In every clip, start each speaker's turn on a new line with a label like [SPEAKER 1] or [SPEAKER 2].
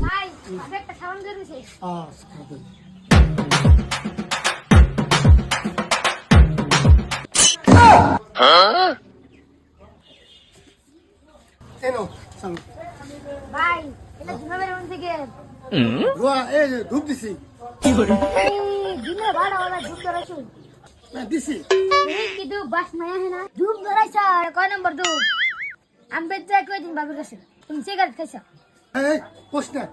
[SPEAKER 1] ভাই আপনি একটা সাউন্ড দিয়েছে
[SPEAKER 2] কেন সাউন্ড
[SPEAKER 1] ভাই এটা জুনাবের মন থেকে
[SPEAKER 2] রোয়া এই যে ধূপ দিছি
[SPEAKER 1] এই দিনে ভাড়া ওরা ধূপ ধরাইছো
[SPEAKER 2] না দিছি
[SPEAKER 1] এই কি ধূপ বাস মায়া है ना ধূপ ধরাইছ কয় নম্বর ধূপ আমি বেচা কই দিন বাবুর কাছে তুমি সিগারেট খাইছ
[SPEAKER 2] এই পোস্ট না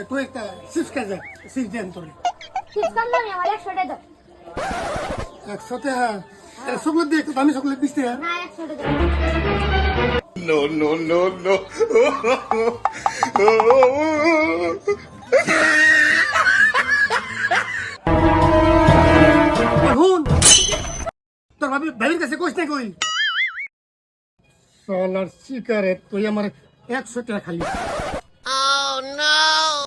[SPEAKER 2] তুই একটা চিপস খাই যা চিপস দেন তোর
[SPEAKER 1] ঠিক কাম না আমার 100 টাকা দাও
[SPEAKER 2] 100 টাকা চকলেট দিয়ে একটু দামি চকলেট দিস না
[SPEAKER 1] না 100 টাকা
[SPEAKER 3] No, no, no, no.
[SPEAKER 2] হুন তোর ভাবির কাছে কইস না কই সোনার সিগারেট তুই আমার 100 টাকা খালি
[SPEAKER 3] Oh, no.